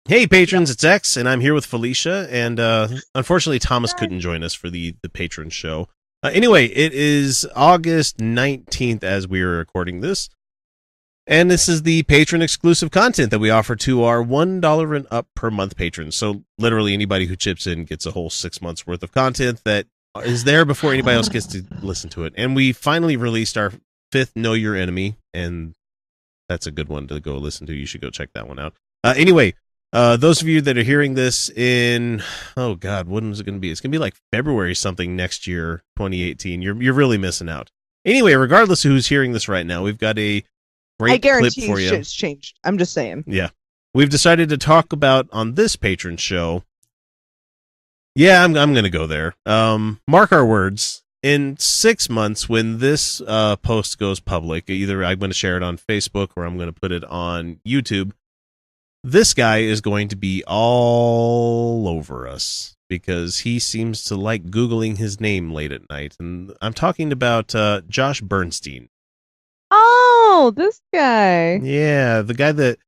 Hey patrons, it's X, and I'm here with Felicia, and unfortunately Thomas couldn't join us for the patron show. Anyway, it is August 19th as we are recording this, and this is the patron exclusive content that we offer to our $1 and up per month patrons. So literally anybody who chips in gets a whole 6 months worth of content that is there before anybody else gets to listen to it. And we finally released our 5th Know Your Enemy, and that's a good one to go listen to. You should go check that one out. Anyway, those of you that are hearing this in, oh God, when is it going to be? It's going to be like February something next year, 2018. You're really missing out. Anyway, regardless of who's hearing this right now, we've got a great clip for you. Shit's changed. I'm just saying. Yeah. We've decided to talk about on this patron show. Yeah, I'm going to go there. Mark our words. In 6 months, when this post goes public, either I'm going to share it on Facebook or I'm going to put it on YouTube, this guy is going to be all over us because he seems to like Googling his name late at night. And I'm talking about Josh Berenstain. Oh, this guy. Yeah, the guy that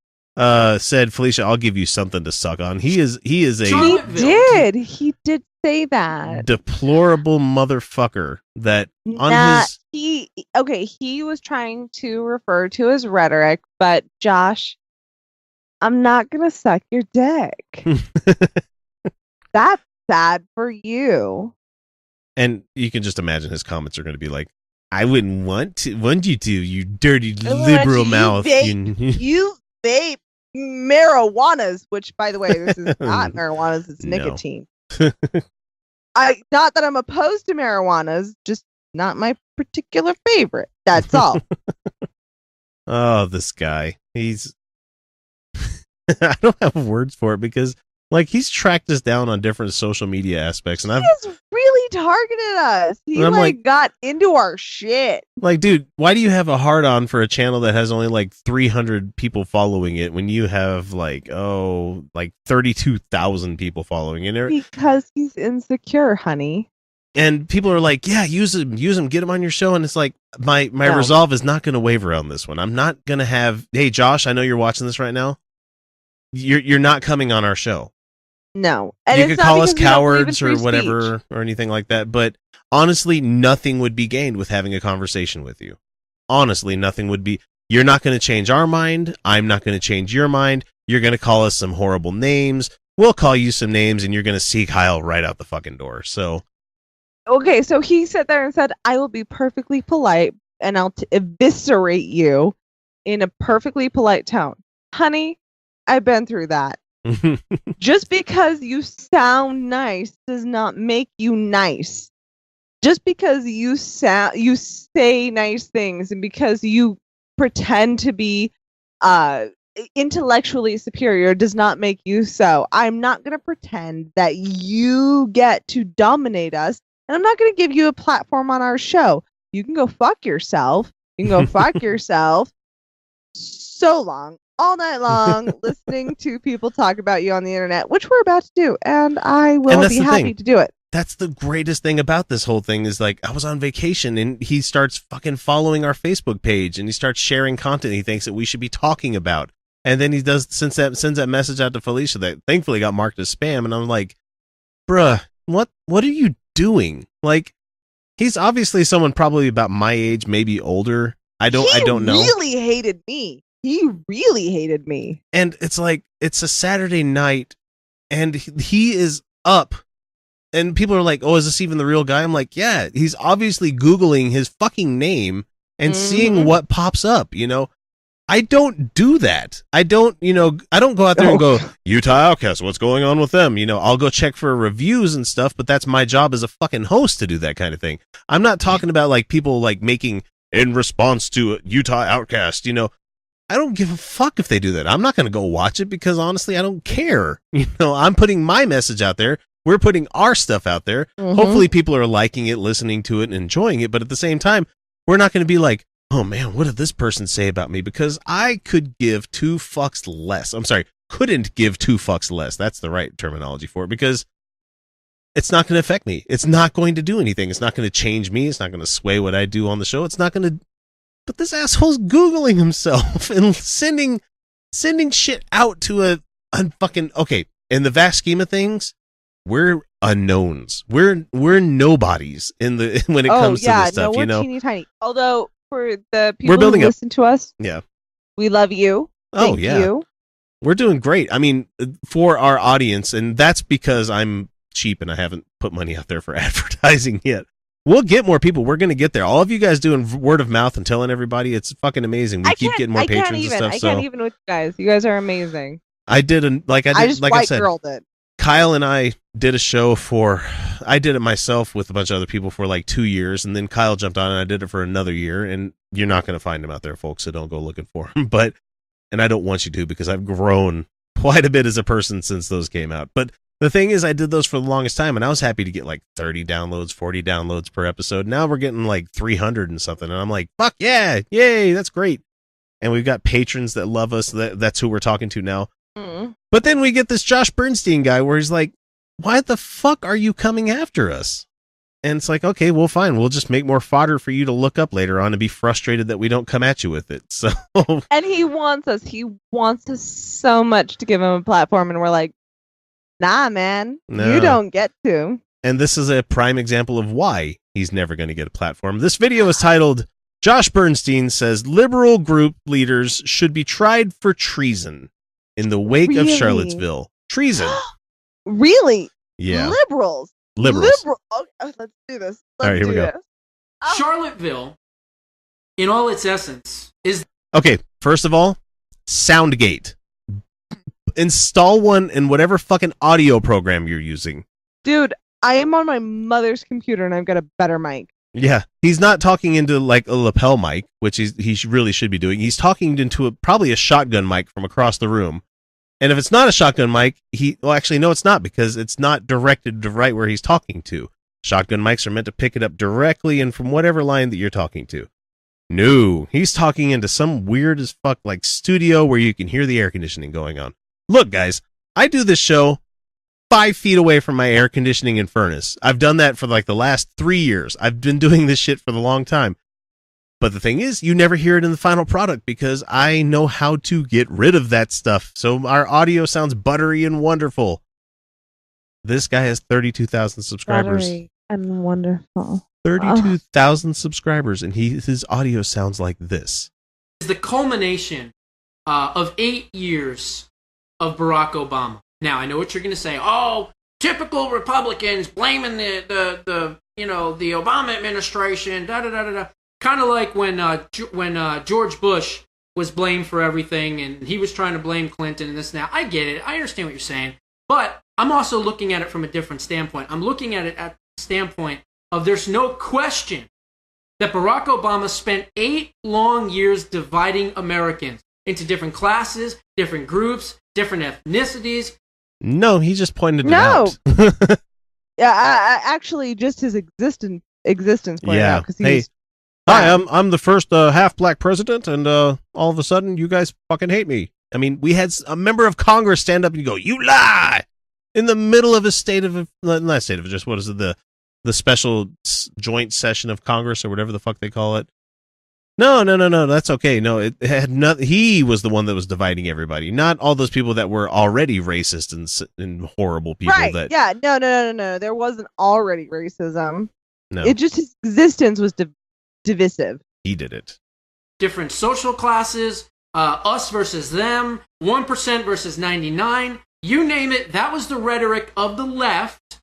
said, Felicia, I'll give you something to suck on. He is a He did say that. Deplorable motherfucker that on his... He was trying to refer to his rhetoric, but Josh, I'm not going to suck your dick. That's sad for you. And you can just imagine his comments are going to be like, I wouldn't want you to, you dirty liberal mouth. You vape marijuanas, which, by the way, this is not marijuanas, it's nicotine. Not that I'm opposed to marijuanas, just not my particular favorite. That's all. Oh, this guy. He's... I don't have words for it because, like, he's tracked us down on different social media aspects, and he's really targeted us. He like got into our shit. Like, dude, why do you have a hard-on for a channel that has only like 300 people following it when you have like 32,000 people following it? Because he's insecure, honey. And people are like, yeah, use him, get him on your show. And it's like, my resolve is not going to waver on this one. I'm not going to have, hey, Josh, I know you're watching this right now. You're not coming on our show. No. And you could call us cowards or whatever or anything like that. But honestly, nothing would be gained with having a conversation with you. Honestly, nothing would be. You're not going to change our mind. I'm not going to change your mind. You're going to call us some horrible names. We'll call you some names and you're going to see Kyle right out the fucking door. So. Okay, so he sat there and said, I will be perfectly polite and I'll eviscerate you in a perfectly polite tone. Honey, I've been through that. Just because you sound nice does not make you nice. Just because you say nice things and because you pretend to be intellectually superior does not make you so. I'm not going to pretend that you get to dominate us, and I'm not going to give you a platform on our show. You can go fuck yourself. You can go fuck yourself. So long. All night long, listening to people talk about you on the internet, which we're about to do, and I will be happy to do it. That's the greatest thing about this whole thing is, like, I was on vacation, and he starts fucking following our Facebook page, and he starts sharing content he thinks that we should be talking about. And then he sends that message out to Felicia that thankfully got marked as spam, and I'm like, bruh, what are you doing? Like, he's obviously someone probably about my age, maybe older. I don't know. He really hated me. He really hated me. And it's like, it's a Saturday night and he is up and people are like, oh, is this even the real guy? I'm like, yeah, he's obviously Googling his fucking name and seeing what pops up, you know? I don't do that. I don't go out there and go, Utah Outcasts, what's going on with them? You know, I'll go check for reviews and stuff, but that's my job as a fucking host to do that kind of thing. I'm not talking about like people like making in response to Utah Outcast, you know. I don't give a fuck if they do that. I'm not going to go watch it because honestly, I don't care. You know, I'm putting my message out there. We're putting our stuff out there. Hopefully people are liking it, listening to it, and enjoying it. But at the same time, we're not going to be like, oh man, what did this person say about me? Because I could give two fucks less. I'm sorry, couldn't give two fucks less. That's the right terminology for it because it's not going to affect me. It's not going to do anything. It's not going to change me. It's not going to sway what I do on the show. It's not going to. But this asshole's Googling himself and sending shit out to a fucking okay. In the vast scheme of things, we're unknowns. We're nobodies in the when it comes to this stuff. We're you know, teeny tiny. Although for the people we're building who listen to us, yeah, we love you. Thank you. We're doing great. I mean, for our audience, and that's because I'm cheap and I haven't put money out there for advertising yet. We'll get more people. We're going to get there. All of you guys doing word of mouth and telling everybody, it's fucking amazing. We keep getting more patrons and stuff. I can't even with you guys. You guys are amazing. I said, girled it. Kyle and I did a show I did it myself with a bunch of other people for like 2 years, and then Kyle jumped on and I did it for another year, and you're not going to find him out there, folks, so don't go looking for him. And I don't want you to, because I've grown quite a bit as a person since those came out. But the thing is, I did those for the longest time, and I was happy to get like 30 downloads, 40 downloads per episode. Now we're getting like 300 and something, and I'm like, fuck yeah, yay, that's great. And we've got patrons that love us. That's who we're talking to now. But then we get this Josh Berenstain guy where he's like, why the fuck are you coming after us? And it's like, okay, well, fine. We'll just make more fodder for you to look up later on and be frustrated that we don't come at you with it. So, and he wants us so much to give him a platform. And we're like, nah, man, you don't get to. And this is a prime example of why he's never going to get a platform. This video is titled, Josh Berenstain says liberal group leaders should be tried for treason in the wake of Charlottesville. Treason. Really? Yeah. Liberals. Oh, let's do this. All right, here we go. Charlottesville, in all its essence, is... Okay, first of all, Soundgate. Install one in whatever fucking audio program you're using. Dude, I am on my mother's computer and I've got a better mic. Yeah, he's not talking into like a lapel mic, which he really should be doing. He's talking into probably a shotgun mic from across the room. And if it's not a shotgun mic, actually, no, it's not, because it's not directed to right where he's talking to. Shotgun mics are meant to pick it up directly and from whatever line that you're talking to. No, he's talking into some weird as fuck like studio where you can hear the air conditioning going on. Look, guys, I do this show 5 feet away from my air conditioning and furnace. I've done that for like the last 3 years. I've been doing this shit for the long time. But the thing is, you never hear it in the final product because I know how to get rid of that stuff. So our audio sounds buttery and wonderful. This guy has 32,000 subscribers. Buttery and wonderful. 32,000 subscribers, and his audio sounds like this. It's the culmination of 8 years of Barack Obama. Now, I know what you're going to say. Oh, typical Republicans blaming the Obama administration. Da da da da da. Kind of like when George Bush was blamed for everything, and he was trying to blame Clinton and this and that. I get it. I understand what you're saying. But I'm also looking at it from a different standpoint. I'm looking at it at the standpoint of there's no question that Barack Obama spent 8 long years dividing Americans into different classes, different groups, different ethnicities. No, he just pointed it out. Yeah, I actually just his existence pointed out, because he's... Hi, I'm the first half black president, and all of a sudden you guys fucking hate me. I mean, we had a member of Congress stand up and go, "You lie!" in the middle of the special joint session of Congress or whatever the fuck they call it. No, that's okay. No, it had not. He was the one that was dividing everybody, not all those people that were already racist and horrible people. Right? That Yeah. No. There wasn't already racism. No, it just his existence was divisive. He did it. Different social classes, us versus them, 1% versus 99. You name it. That was the rhetoric of the left.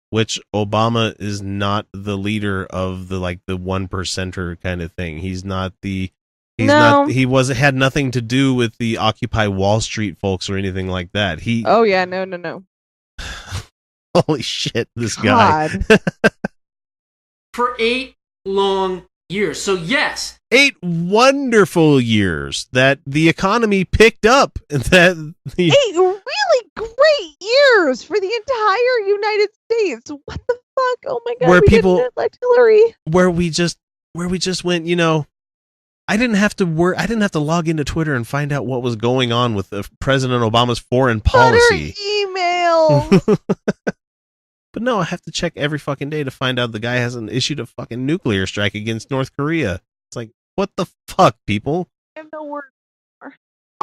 Which Obama is not the leader of the 1%er kind of thing. He's not the. He had nothing to do with the Occupy Wall Street folks or anything like that. Oh yeah, no. Holy shit, this guy. For 8 long years. So yes, 8 wonderful years that the economy picked up. 8 really great years for the entire United States. What the fuck? Oh my god! Where people didn't elect Hillary. Where we just went. I didn't have to log into Twitter and find out what was going on with President Obama's foreign policy. Email. But no, I have to check every fucking day to find out the guy hasn't issued a fucking nuclear strike against North Korea. It's like, what the fuck, people? I have no words.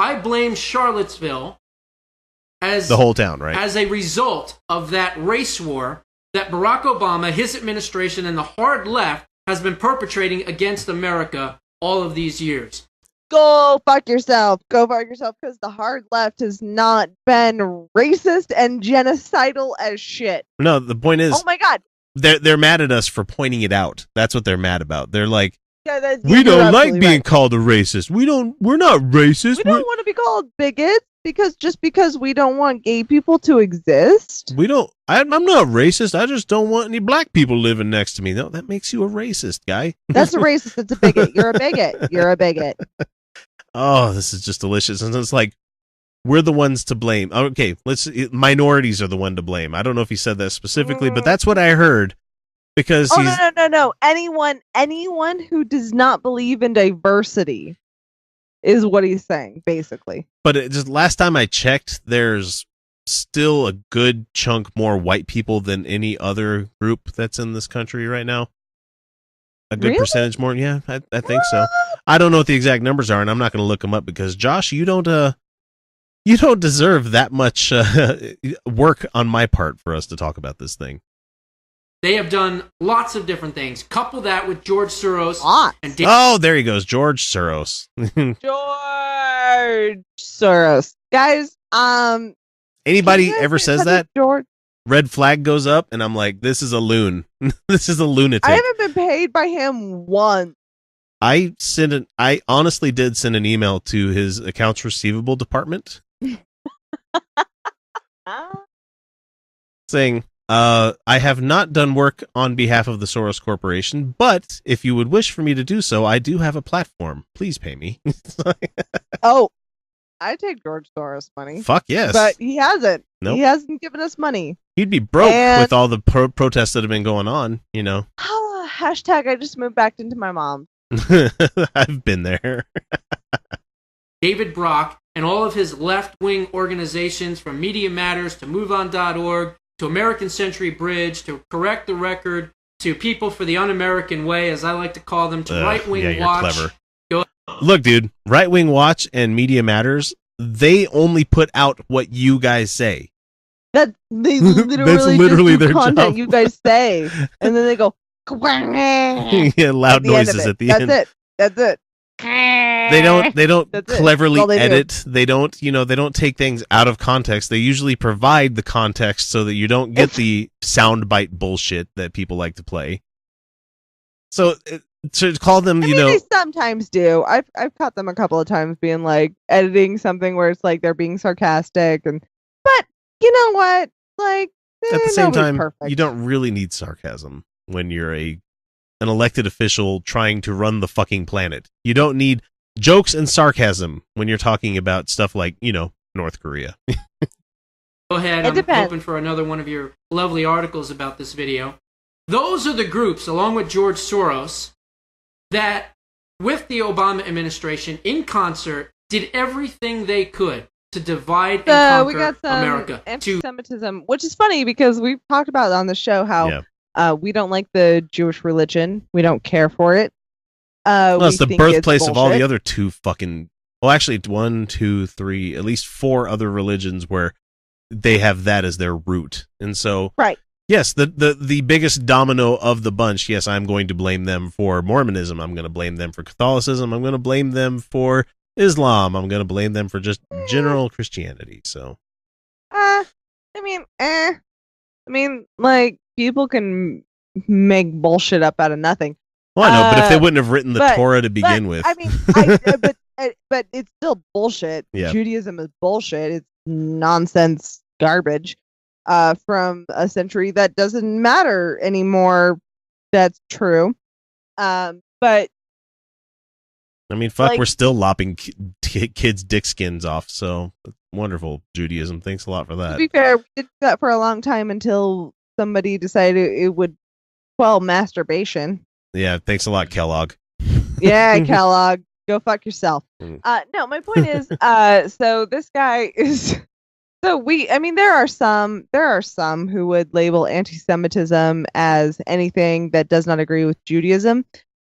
I blame Charlottesville as the whole town, right? as a result of that race war that Barack Obama, his administration, and the hard left has been perpetrating against America all of these years. Go fuck yourself. Go fuck yourself, because the hard left has not been racist and genocidal as shit. No, the point is, Oh my god. they're mad at us for pointing it out. That's what they're mad about. They're like, Yeah, we you're don't like absolutely being right. called a racist. We're not racist. We don't want to be called bigots because we don't want gay people to exist. I'm not racist. I just don't want any black people living next to me. No, that makes you a racist, guy. That's a racist. That's a bigot. You're a bigot. You're a bigot. Oh, this is just delicious. And it's like, we're the ones to blame. Okay, minorities are the one to blame. I don't know if he said that specifically, but that's what I heard. Because No. Anyone who does not believe in diversity is what he's saying, basically. But just last time I checked, there's still a good chunk more white people than any other group that's in this country right now. A good Really? percentage more. Yeah, I think so. I don't know what the exact numbers are, and I'm not going to look them up because, Josh, you don't deserve that much work on my part for us to talk about this thing. They have done lots of different things. Couple that with George Soros and Oh, there he goes, George Soros. George Soros. Guys, Anybody can you guys ever say says something, that, George? red flag goes up, and I'm like, this is a loon. This is a lunatic. I haven't been paid by him once. I honestly did send an email to his accounts receivable department saying, I have not done work on behalf of the Soros Corporation, but if you would wish for me to do so, I do have a platform. Please pay me. Oh, I take George Soros money. Fuck yes. But he hasn't. Nope. He hasn't given us money. He'd be broke And- with all the protests that have been going on, you know. Hashtag I just moved back into my mom. I've been there. David Brock and all of his left-wing organizations, from Media Matters to MoveOn.org to American Century Bridge to Correct the Record to People for the Un-American Way, as I like to call them, to Right Wing yeah, you're Watch. clever. Look, dude, Right Wing Watch and Media Matters, they only put out what you guys say. That they That's literally literally just do their content job. you guys say, and then they go. Yeah, loud noises at the end. That's it. They don't That's it. cleverly That's all they do. edit. They don't take things out of context. They usually provide the context so that you don't get the soundbite bullshit that people like to play. So to call them, They sometimes do. I've caught them a couple of times being like editing something where it's like they're being sarcastic, but you know what? Like at the same nobody's time, perfect. you don't really need sarcasm when you're an elected official trying to run the fucking planet. You don't need jokes and sarcasm when you're talking about stuff like, North Korea. Go ahead. It I'm depends. hoping for another one of your lovely articles about this video. Those are the groups, along with George Soros, that, with the Obama administration in concert, did everything they could to divide and conquer we got some America. anti-Semitism, which is funny because we've talked about on the show how we don't like the Jewish religion. We don't care for it. Well, it's the think birthplace of all the bullshit. other two fucking... Well, actually, 1, 2, 3, at least 4 other religions where they have that as their root. And so... Right. Yes, the biggest domino of the bunch, yes, I'm going to blame them for Mormonism. I'm going to blame them for Catholicism. I'm going to blame them for Islam. I'm going to blame them for just general Christianity. So... like, people can make bullshit up out of nothing. Well, I know, but if they wouldn't have written the Torah to begin with... but it's still bullshit. Yeah. Judaism is bullshit. It's nonsense garbage from a century that doesn't matter anymore. That's true. But I mean, fuck, like- we're still lopping kids' dick skins off, so wonderful, Judaism. Thanks a lot for to that. be fair, we did that for a long time until somebody decided it would quell masturbation. Yeah, thanks a lot, Kellogg. Yeah, Kellogg, go fuck yourself. Mm. No, my point is, so this guy is, there are some who would label anti-Semitism as anything that does not agree with Judaism.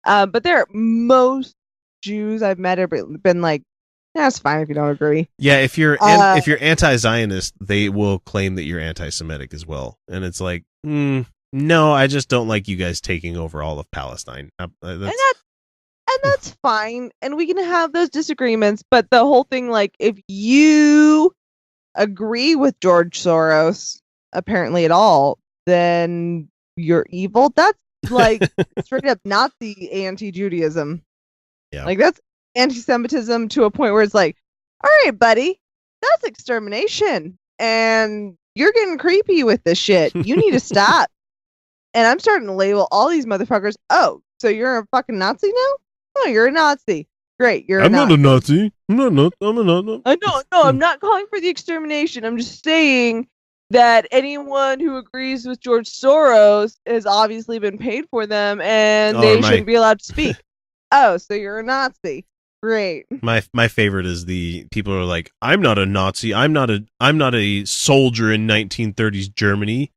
But most Jews I've met have been like That's fine if you don't agree. Yeah, if you're anti-Zionist, they will claim that you're anti-Semitic as well, and it's like, no, I just don't like you guys taking over all of Palestine. And that's fine, and we can have those disagreements. But the whole thing, like, if you agree with George Soros, apparently at all, then you're evil. That's like straight up Nazi anti-Judaism. Yeah, like that's anti-Semitism to a point where it's like, all right, buddy, that's extermination, and you're getting creepy with this shit. You need to stop. And I'm starting to label all these motherfuckers. Oh, so you're a fucking Nazi now? Oh, you're a Nazi. Great, you're I'm not a Nazi. I'm a Nazi. No, I'm not calling for the extermination. I'm just saying that anyone who agrees with George Soros has obviously been paid for them, and they shouldn't be allowed to speak. Oh, so you're a Nazi. Great. My favorite is the people who are like, I'm not a Nazi. I'm not a soldier in 1930s Germany.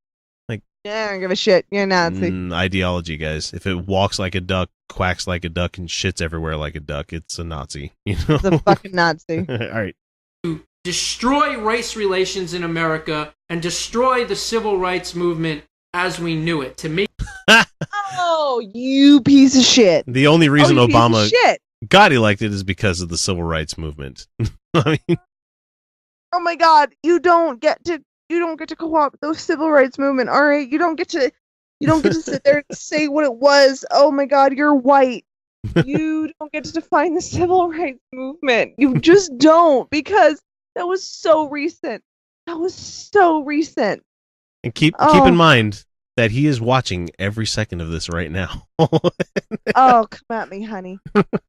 Yeah, I don't give a shit. You're a Nazi. Ideology, guys. If it walks like a duck, quacks like a duck, and shits everywhere like a duck, it's a Nazi. You know? It's a fucking Nazi. All right. To destroy race relations in America and destroy the civil rights movement as we knew it. To make Oh, you piece of shit. The only reason Obama shit. got elected is because of the civil rights movement. I mean, oh my God, you don't get to co-opt the civil rights movement. All right, you don't get to sit there and say what it was. Oh my God, you're white. You don't get to define the civil rights movement. You just don't, because that was so recent. And keep in mind that he is watching every second of this right now. Oh, come at me, honey.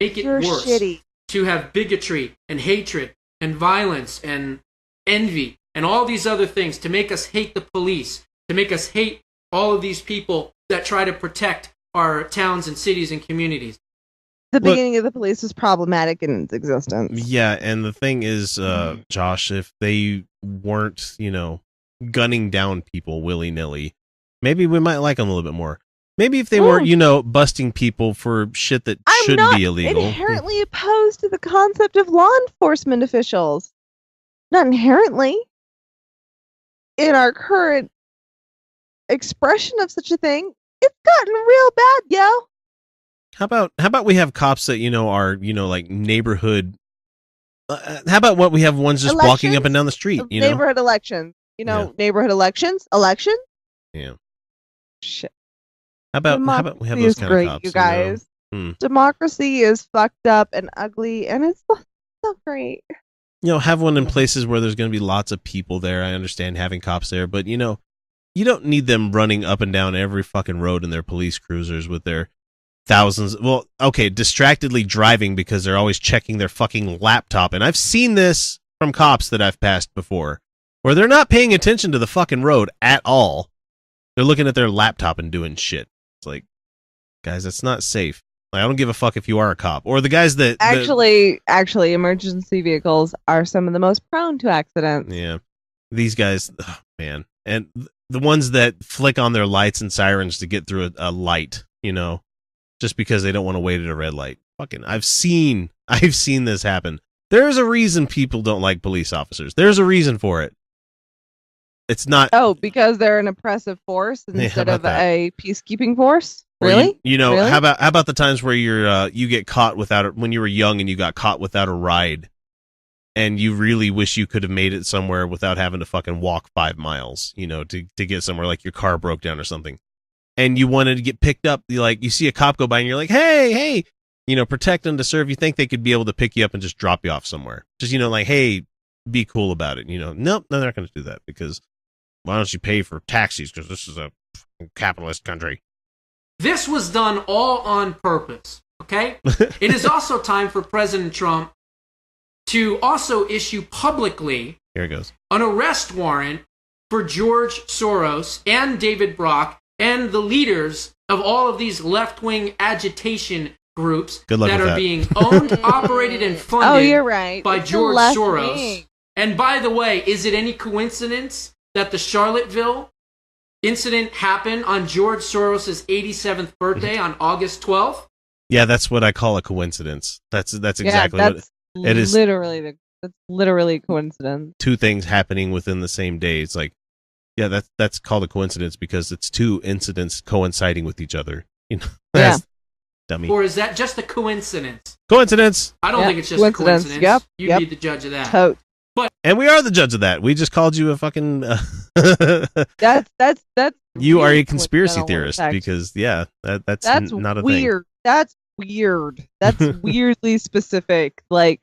Make it You're worse. Shitty. To have bigotry and hatred and violence and envy and all these other things, to make us hate the police, to make us hate all of these people that try to protect our towns and cities and communities. The beginning of the police was problematic in its existence. Yeah, and the thing is, Josh, if they weren't, gunning down people willy-nilly, maybe we might like them a little bit more. Maybe if they weren't, busting people for shit that shouldn't be illegal. I'm not inherently opposed to the concept of law enforcement officials. Not inherently. In our current expression of such a thing, it's gotten real bad, yo. How about we have cops that are like neighborhood? How about what we have ones just walking up and down the street? Neighborhood elections. Neighborhood elections. Yeah. Shit. How about we have those kind of cops? You guys. Democracy is fucked up and ugly, and it's not great. Have one in places where there's going to be lots of people there. I understand having cops there, but you don't need them running up and down every fucking road in their police cruisers with their thousands. Well, okay, distractedly driving because they're always checking their fucking laptop. And I've seen this from cops that I've passed before, where they're not paying attention to the fucking road at all. They're looking at their laptop and doing shit. It's like, guys, that's not safe. Like, I don't give a fuck if you are a cop or the guys that actually emergency vehicles are some of the most prone to accidents. Yeah, these guys, man, and the ones that flick on their lights and sirens to get through a light, just because they don't want to wait at a red light. Fucking, I've seen this happen. There's a reason people don't like police officers. There's a reason for it. It's not because they're an oppressive force instead of a peacekeeping force. Really? Really? How about the times where you get caught when you were young and you got caught without a ride, and you really wish you could have made it somewhere without having to fucking walk 5 miles, to get somewhere, like your car broke down or something, and you wanted to get picked up. You see a cop go by and you're like, hey, protect and to serve. You think they could be able to pick you up and just drop you off somewhere? Just like, hey, be cool about it. Nope, no, they're not going to do that, because why don't you pay for taxis? Because this is a capitalist country. This was done all on purpose, okay? It is also time for President Trump to also issue publicly here it goes an arrest warrant for George Soros and David Brock and the leaders of all of these left-wing agitation groups that are being owned, operated, and funded by George Soros. And by the way, is it any coincidence that the Charlottesville incident happened on George Soros' 87th birthday on August 12th? Yeah, that's what I call a coincidence. That's exactly what. It is that's literally a coincidence. two things happening within the same day. It's like, yeah, that's called a coincidence because it's two incidents coinciding with each other. You know, Yeah. Dummy. Or is that just a coincidence? Coincidence. I don't Yep. think it's just a coincidence. Yep. You'd Yep. be the judge of that. Tote. And we are the judge of that. We just called you a fucking. That's You are a weird conspiracy coincidental theorist effect. because that's not a thing. weird. That's weird. That's weirdly specific. Like,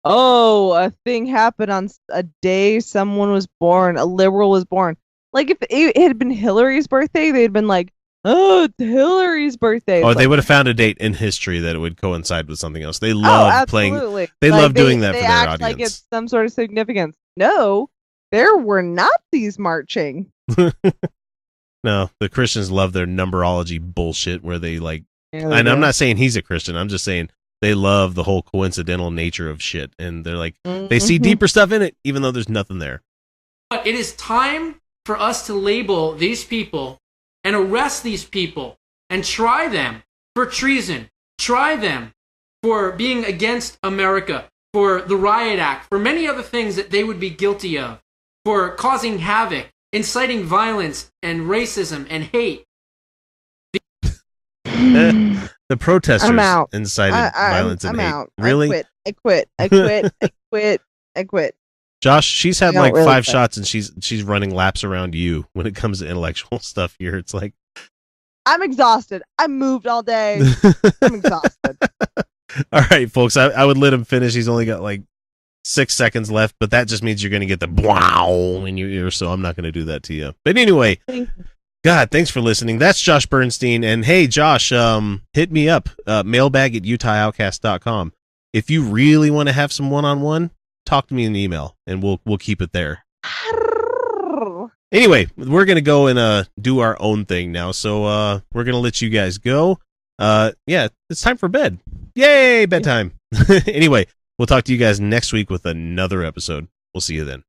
oh, a thing happened on a day someone was born, a liberal was born. Like, if it had been Hillary's birthday, they'd been like, oh, it's Hillary's birthday. Oh, It's they like, would have found a date in history that it would coincide with something else. They love playing. absolutely. They Like, love doing that they for their act audience. like it's some sort of significance. No, there were Nazis marching. No, the Christians love their numerology bullshit where they like. Yeah, they And I'm do. not saying he's a Christian. I'm just saying they love the whole coincidental nature of shit, and they're like they see Mhm. deeper stuff in it, even though there's nothing there. But it is time for us to label these people and arrest these people and try them for treason. Try them for being against America, for the Riot Act, for many other things that they would be guilty of, for causing havoc, inciting violence and racism and hate. The protesters I'm out. incited violence and I'm hate. out. Really, I quit. Josh? She's had I don't like really 5 quit. shots, and she's running laps around you when it comes to intellectual stuff here. It's like, I'm exhausted. I moved all day. I'm exhausted. all right, folks. I would let him finish. He's only got like 6 seconds left, but that just means you're going to get the wow in your ear. So I'm not going to do that to you. But anyway. God, thanks for listening. That's Josh Berenstain. And hey, Josh, hit me up, mailbag at utahoutcast.com. If you really want to have some one-on-one, talk to me in the email, and we'll keep it there. Anyway, we're going to go and do our own thing now. So we're going to let you guys go. Yeah, it's time for bed. Yay, bedtime. Anyway, we'll talk to you guys next week with another episode. We'll see you then.